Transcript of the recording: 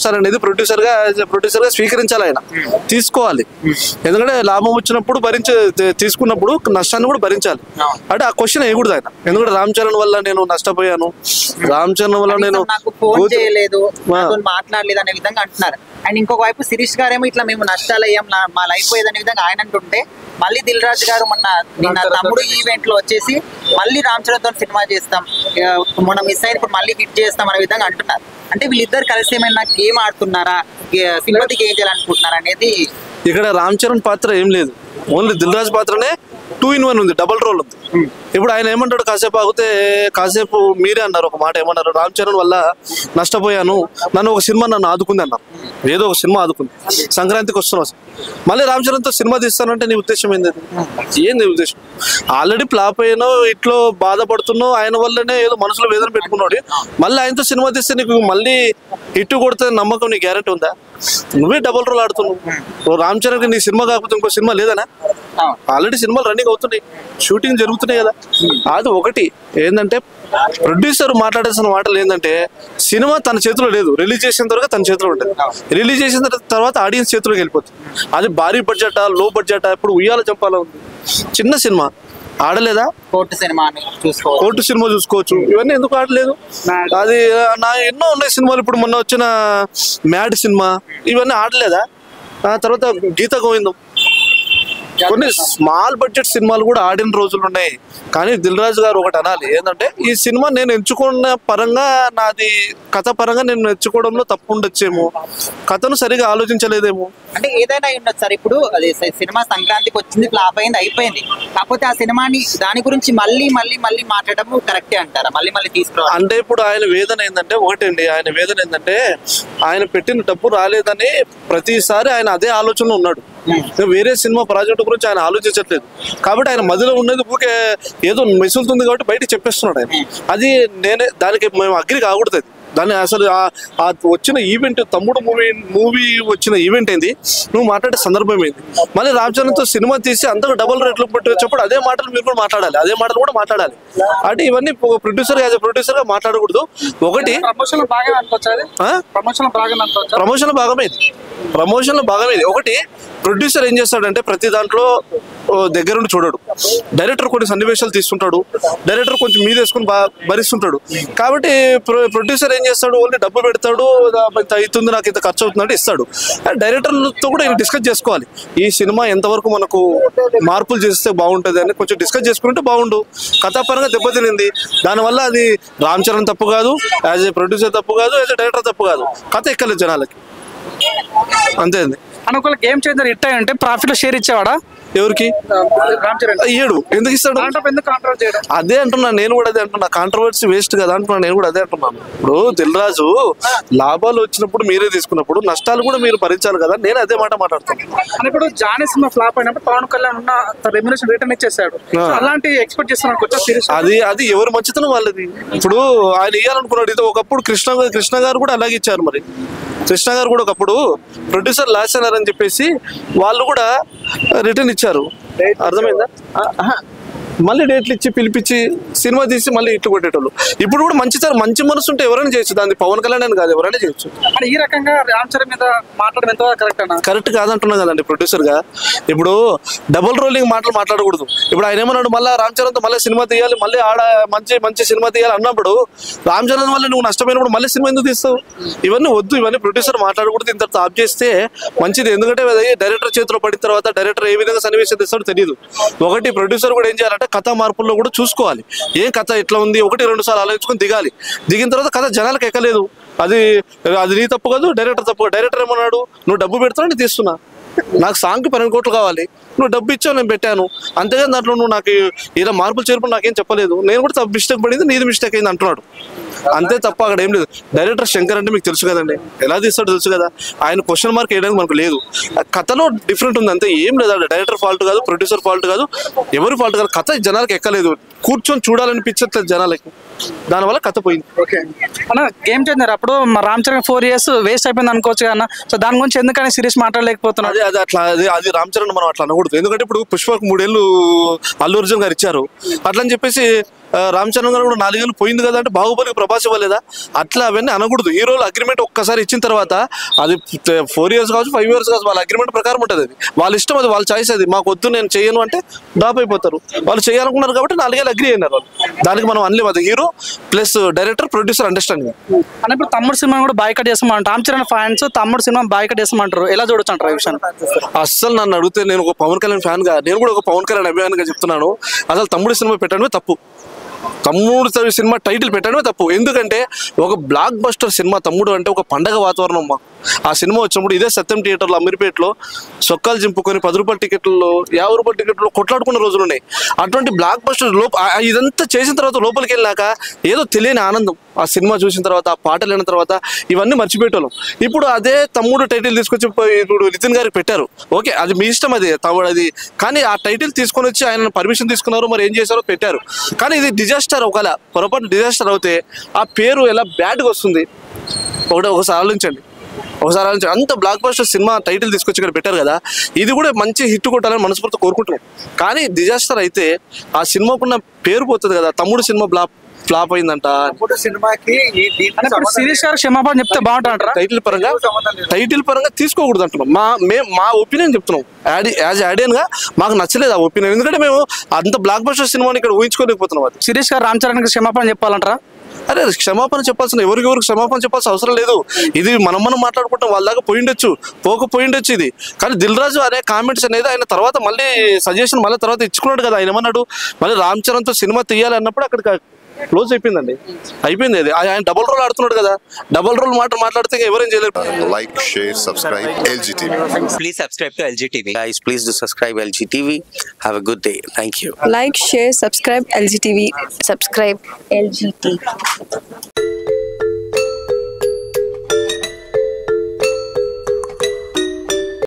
నష్టాలు అనేది ప్రొడ్యూసర్ గా స్వీకరించాలి, ఆయన తీసుకోవాలి. ఎందుకంటే లాభం వచ్చినప్పుడు తీసుకున్నప్పుడు నష్టాన్ని కూడా భరించాలి. అంటే ఆ క్వశ్చన్ వేయకూడదు ఆయన. ఎందుకంటే రామ్ చరణ్ వల్ల నేను నష్టపోయాను, రామ్ చరణ్ వల్ల నేను ఫోన్ చేయలేదు, మాట్లాడలేదు అనే విధంగా అంటున్నారు. అండ్ ఇంకొక వైపు శిరీష్ గారేమో ఇట్లా మేము నష్టాలు అయ్యాం, మా లైఫ్ పోయేదనే విధంగా ఆయన అంటుంటే, మళ్ళీ దిల్ రాజు గారు నిన్న తమ్ముడు ఈవెంట్ లో వచ్చేసి మళ్ళీ రామ్ చరణ్ తో సినిమా చేస్తాం, మనం మిస్ అయిన ఇప్పుడు మళ్ళీ హిట్ చేస్తాం అనే విధంగా అంటున్నారు. అంటే వీళ్ళిద్దరు కలిసి ఏమైనా గేమ్ ఆడుతున్నారా, సింపతికి ఏం చేయాలనుకుంటున్నారా అనేది. ఇక్కడ రామ్ చరణ్ పాత్ర ఏం లేదు, ఓన్లీ దిల్ రాజు పాత్రనే 2 in 1 ఉంది, డబుల్ రోల్ ఉంది. ఇప్పుడు ఆయన ఏమంటాడు, కాసేపు మీరే అన్నారు ఒక మాట, ఏమన్నారు, రామ్ చరణ్ వల్ల నష్టపోయాను, నన్ను ఆదుకుంది అన్నారు. ఏదో ఒక సినిమా ఆదుకుంది, సంక్రాంతికి వస్తున్నావు, మళ్ళీ రామ్ చరణ్తో సినిమా తీస్తానంటే నీ ఉద్దేశం ఏంది ఉద్దేశం? ఆల్రెడీ ఫ్లాప్ అయినో ఇట్లో బాధపడుతున్నావు, ఆయన వల్లనే ఏదో మనసులో వేదన పెట్టుకున్నాడు, మళ్ళీ ఆయనతో సినిమా తీస్తే నీకు మళ్ళీ హిట్ కొడితే నమ్మకం, నీ గ్యారెంటీ ఉందా? నువ్వే డబుల్ రోల్ ఆడుతున్నావు. రామ్ చరణ్కి నీ సినిమా కాకపోతే ఇంకో సినిమా లేదనా? ఆల్రెడీ సినిమాలు రన్నింగ్ అవుతున్నాయి, షూటింగ్ జరుగుతున్నాయి కదా. అది ఒకటి ఏంటంటే, ప్రొడ్యూసర్ మాట్లాడాల్సిన మాటలు ఏంటంటే, సినిమా తన చేతిలో లేదు, రిలీజ్ చేసిన తర్వాత తన చేతిలో ఉంటుంది, రిలీజ్ చేసిన తర్వాత ఆడియన్స్ చేతిలోకి వెళ్ళిపోతుంది. అది భారీ బడ్జెట్ లో బడ్జెట్, ఇప్పుడు ఉయ్యాల చంపాల ఉంది, చిన్న సినిమా ఆడలేదా? కోర్టు సినిమా చూసుకోవచ్చు, ఇవన్నీ ఎందుకు ఆడలేదు? అది ఎన్నో ఉన్నాయి సినిమాలు, ఇప్పుడు మొన్న వచ్చిన మ్యాడ్ సినిమా, ఇవన్నీ ఆడలేదా? తర్వాత గీత గోవిందం, కొన్ని స్మాల్ బడ్జెట్ సినిమాలు కూడా ఆడిన రోజులు ఉన్నాయి. కానీ దిల్ రాజు గారు ఒకటి అనాలి, ఏంటంటే ఈ సినిమా నేను ఎంచుకున్న పరంగా, నాది కథ పరంగా నేను ఎంచుకోవడంలో తప్పు ఉండొచ్చేమో, కథను సరిగా ఆలోచించలేదేమో. అంటే ఏదైనా ఉండదు సార్, ఇప్పుడు అది సినిమా సంక్రాంతికి వచ్చింది, ఫ్లాప్ అయింది, అయిపోయింది. కాకపోతే ఆ సినిమాని దాని గురించి మళ్ళీ మాట్లాడడం కరెక్టే అంటారా? మళ్ళీ తీసుకురావాలి అంటే ఇప్పుడు ఆయన వేదన ఏంటంటే, ఆయన పెట్టిన డబ్బు రాలేదని ప్రతిసారి ఆయన అదే ఆలోచనలో ఉన్నాడు. వేరే సినిమా ప్రాజెక్టు గురించి ఆయన ఆలోచించట్లేదు. కాబట్టి ఆయన మధ్యలో ఉన్నది ఊకే ఏదో మెసులుతుంది కాబట్టి బయట చెప్పేస్తున్నాడు ఆయన. అది దానికి మేము అగ్రి కాకూడదు. దాన్ని అసలు వచ్చిన ఈవెంట్, తమ్ముడు మూవీ వచ్చిన ఈవెంట్ ఏంది, నువ్వు మాట్లాడే సందర్భం ఏంది, మళ్ళీ రామ్ చరణ్తో సినిమా తీసి అందరూ డబుల్ రేట్లు పెట్టి వచ్చేప్పుడు అదే మాటలు మీరు కూడా మాట్లాడాలి, అంటే ఇవన్నీ ప్రొడ్యూసర్ గా మాట్లాడకూడదు. ఒకటి ప్రమోషన్ భాగమేది. ఒకటి ప్రొడ్యూసర్ ఏం చేస్తాడంటే, ప్రతి దాంట్లో దగ్గరుండి చూడడు. డైరెక్టర్ కొన్ని సన్నివేశాలు తీసుకుంటాడు, డైరెక్టర్ కొంచెం మీద వేసుకుని భరిస్తుంటాడు. కాబట్టి ప్రొడ్యూసర్ ఏం చేస్తాడు, ఓన్లీ డబ్బు పెడతాడు, అవుతుంది నాకు ఇంత ఖర్చు అవుతుందంటే ఇస్తాడు. డైరెక్టర్లతో కూడా డిస్కస్ చేసుకోవాలి, ఈ సినిమా ఎంతవరకు మనకు మార్పులు చేస్తే బాగుంటుంది అని కొంచెం డిస్కస్ చేసుకుంటే బాగుండు. కథాపరంగా దెబ్బతినింది, దానివల్ల అది రామ్ చరణ్ తప్పు కాదు, యాజ్ ఏ ప్రొడ్యూసర్ తప్పు కాదు, యాజ్ ఏ డైరెక్టర్ తప్పు కాదు, కథ ఎక్కలేదు జనాలకి, అంతే. అనుకోవాలి గేమ్ చేంజర్ హిట్ అయ్యి అంటే ప్రాఫిట్ లో షేర్ ఇచ్చేవాడా? ఎవరికి ఇయ్యడు, ఎందుకు ఇస్తాడు? అదే అంటున్నా నేను కూడా, అదే అంటున్నా, కాంట్రవర్సీ వేస్ట్ కదా అంటున్నా నేను కూడా, అదే అంటున్నాను. ఇప్పుడు దిల్ రాజు లాభాలు వచ్చినప్పుడు మీరే తీసుకున్నప్పుడు నష్టాలు కూడా మీరు భరించాలి కదా, నేను అదే మాట మాట్లాడుతాను. ఇప్పుడు జానీ సినిమా ఫ్లాప్ అయినప్పుడు పవన్ కళ్యాణ్ ఉన్న రెమ్యునరేషన్ రిటర్న్ ఇచ్చేసాడు, అలాంటి ఎక్స్పెక్ట్ చేస్తున్నాను. అది ఎవరు మంచితనం వాళ్ళది. ఇప్పుడు ఆయన ఇవ్వాలనుకున్నాడు, ఇది ఒకప్పుడు కృష్ణ గారు కూడా అలాగే ఇచ్చారు. మరి కృష్ణ గారు కూడా ఒకప్పుడు ప్రొడ్యూసర్ లాస్ అన్నారని చెప్పేసి వాళ్ళు కూడా రిటర్న్ ఇచ్చారు, అర్థమైందా? మళ్ళీ డేట్లు ఇచ్చి పిలిపించి సినిమా తీసి మళ్ళీ ఇట్లు కొట్టేటోళ్ళు. ఇప్పుడు కూడా మంచి మనసు ఉంటే ఎవరైనా చేయొచ్చు, దాన్ని పవన్ కళ్యాణ్ అని కాదు, ఎవరైనా చేయొచ్చు. ఈ రకంగా రామ్ చరణ్ మీద మాట్లాడడం కరెక్ట్ కాదంటున్నా కదండి ప్రొడ్యూసర్ గా. ఇప్పుడు డబుల్ రోలింగ్ మాటలు మాట్లాడకూడదు. ఇప్పుడు ఆయన ఏమన్నాడు, మళ్ళీ రామ్ చరణ్తో మళ్ళీ సినిమా తీయాలి, మళ్ళీ మంచి సినిమా తీయాలి అన్నప్పుడు రామ్ చరణ్ వల్ల నువ్వు నష్టపోయినప్పుడు మళ్ళీ సినిమా ఎందుకు తీస్తావు? ఇవన్నీ వద్దు, ఇవన్నీ ప్రొడ్యూసర్ మాట్లాడకూడదు. ఇంత ఆఫ్ చేస్తే మంచిది. ఎందుకంటే డైరెక్టర్ చేతిలో పడిన తర్వాత డైరెక్టర్ ఏ విధంగా సన్నివేశం తీస్తాడో తెలియదు. ఒకటి ప్రొడ్యూసర్ కూడా ఏం చేయాలంటే, కథ మార్పుల్లో కూడా చూసుకోవాలి, ఏ కథ ఎట్లా ఉంది, 1-2 సార్లు ఆలోచించుకొని దిగాలి. దిగిన తర్వాత కథ జనాలకు ఎక్కలేదు, అది నీ తప్పు కాదు, డైరెక్టర్ తప్పు. డైరెక్టర్ ఏమన్నాడు, నువ్వు డబ్బు పెడతావు, నేను తీస్తున్నా, నాకు సాంగ్కి 12 కోట్లు కావాలి, నువ్వు డబ్బు ఇచ్చావు, నేను పెట్టాను, అంతేగాని దాంట్లో నువ్వు నాకు ఇలా మార్పులు చేర్పులు నాకేం చెప్పలేదు, నేను కూడా మిస్టేక్ పడింది, నీది మిస్టేక్ అయింది అంటున్నాడు. అంతే తప్ప అక్కడ ఏం లేదు. డైరెక్టర్ శంకర్ అంటే మీకు తెలుసు కదండి, ఎలా తీస్తాడో తెలుసు కదా. ఆయన క్వశ్చన్ మార్క్ వేయడానికి మనకు లేదు, కథలో డిఫరెంట్ ఉంది అంతే, ఏం లేదు. డైరెక్టర్ ఫాల్ట్ కాదు, ప్రొడ్యూసర్ ఫాల్ట్ కాదు, ఎవరి ఫాల్ట్ కాదు. కథ జనాలకు ఎక్కలేదు, కూర్చొని చూడాలనిపించట్లేదు జనాలకి, దానివల్ల కథ పోయింది. ఓకే అన్న, గేమ్ చేంజర్ అప్పుడు రామ్ చరణ్ 4 years వేస్ట్ అయిపోయింది అనుకోవచ్చు అన్న. సో దాని గురించి ఎందుకని సిరీస్ మాట్లాడలేకపోతున్నారు? అది రామ్ చరణ్ మనం అట్లా అనకూడదు. ఎందుకంటే ఇప్పుడు పుష్పకు 3 ఏళ్ళు అల్లు అర్జున్ గారు ఇచ్చారు, అట్లని చెప్పేసి రామ్ చరణ్ గారు కూడా 4 ఏళ్ళు పోయింది కదా అంటే బాహుబలికి ప్రభాస్ ఇవ్వలేదా? అట్లా అవన్నీ అనకూడదు. హీరోలు అగ్రిమెంట్ ఒక్కసారి ఇచ్చిన తర్వాత అది 4 years కావచ్చు 5 years కావచ్చు, వాళ్ళ అగ్రిమెంట్ ప్రకారం ఉంటుంది. అది వాళ్ళ ఇష్టం, అది వాళ్ళ చాయిస్. అది మాకు వద్దు నేను చేయను అంటే డ్రాప్ అయిపోతారు. వాళ్ళు చేయాలనుకున్నారు కాబట్టి 4 ఏళ్ళు అగ్రి అయినారు వాళ్ళు. దానికి మనం అనలేము. అది hero plus director producer understanding. అని ఇప్పుడు తమ్ముడు సినిమా కూడా బాయ్కట్ చేస్తామంటారు. రామ్ చరణ్ ఫ్యాన్స్ తమ్ముడు సినిమా బాయ్కట్ చేస్తామంటారు. ఎలా చూడొచ్చు అంటారు ఈ విషయాన్ని? అస్సలు నన్ను అడిగితే నేను ఒక పవన్ కళ్యాణ్ ఫ్యాన్ గా, నేను కూడా ఒక పవన్ కళ్యాణ్ అభిమానిగా చెప్తున్నాను. అసలు తమ్ముడు సినిమా పెట్టడమే తప్పు. తమ్ముడు సినిమా టైటిల్ పెట్టడమే తప్పు. ఎందుకంటే ఒక బ్లాక్ బస్టర్ సినిమా తమ్ముడు అంటే ఒక పండగ వాతావరణం అమ్మా. ఆ సినిమా వచ్చినప్పుడు ఇదే సత్యం థియేటర్లో అమీర్పేటలో సొక్కాలు చింపుకొని 10 రూపాయల టికెట్లలో 50 రూపాయల టికెట్లో కొట్లాడుకున్న రోజులు ఉన్నాయి. అటువంటి బ్లాక్ బస్టర్ ఇదంతా చేసిన తర్వాత లోపలికి వెళ్ళాక ఏదో తెలియని ఆనందం, ఆ సినిమా చూసిన తర్వాత, ఆ పాటలు విన్న తర్వాత ఇవన్నీ మర్చిపోయేటోళ్ళం. ఇప్పుడు అదే తమ్ముడు టైటిల్ తీసుకొచ్చి ఇప్పుడు నితిన్ గారికి పెట్టారు. ఓకే, అది మీ ఇష్టం, అది తమ్ముడు అది. కానీ ఆ టైటిల్ తీసుకొని వచ్చి ఆయన పర్మిషన్ తీసుకున్నారు, మరి ఏం చేశారో పెట్టారు. కానీ ఇది డిజాస్టర్, ఒకవేళ పొరపాటు డిజాస్టర్ అవుతే ఆ పేరు ఎలా బ్యాడ్గా వస్తుంది ఒకసారి ఆలోచించండి. అంత బ్లాక్ బస్టర్ సినిమా టైటిల్ తీసుకొచ్చి ఇక్కడ పెట్టారు కదా, ఇది కూడా మంచి హిట్ కొట్టాలని మనస్ఫూర్తి కోరుకుంటున్నాం. కానీ డిజాస్టర్ అయితే ఆ సినిమాకున్న పేరు పోతుంది కదా. తమ్ముడు సినిమా ఫ్లాప్ అయిందంట. సినిమాకి శిరీష్ గారు క్షమాపణ చెప్తే బాగుంటారంటారా? టైటిల్ పరంగా తీసుకోకూడదు అంటున్నాం. మా ఒపీనియన్ చెప్తున్నాం. యాజ్ ఆడియన్ గా మాకు నచ్చలేదు ఆ ఒపీనియన్. ఎందుకంటే మేము అంత బ్లాక్ బస్టర్ సినిమాని ఇక్కడ ఊహించుకోలేకపోతున్నాం. అది శిరీష్ గారు రామ్ చరణ్ క్షమాపణ చెప్పాలంటారా? అరే క్షమాపణ చెప్పాల్సిన ఎవరికి క్షమాపణ చెప్పాల్సిన అవసరం లేదు. ఇది మనం మాట్లాడుకుంటాం, వాళ్ళ దాకా పోకపోయిండొచ్చు ఇది. కానీ దిల్ రాజు అనే కామెంట్స్ అనేది ఆయన తర్వాత మళ్ళీ సజెషన్ మళ్ళీ తర్వాత ఇచ్చుకున్నాడు కదా. ఆయన ఏమన్నాడు, మళ్ళీ రామ్ చరణ్తో సినిమా తీయాలి అన్నప్పుడు అక్కడ క్లోజ్ అయిపోయిందండి. అయిపోయింది అది. ఆయన డబుల్ రోల్ ఆడుతున్నాడు కదా. డబుల్ రోల్ మాట్లాడితే ఎవరేం చేయలేరు. Like, share, subscribe LGTV. Please subscribe to LGTV. Guys, please do subscribe LGTV. Have a good day. Thank you. Like, share, subscribe LGTV. Subscribe LGTV.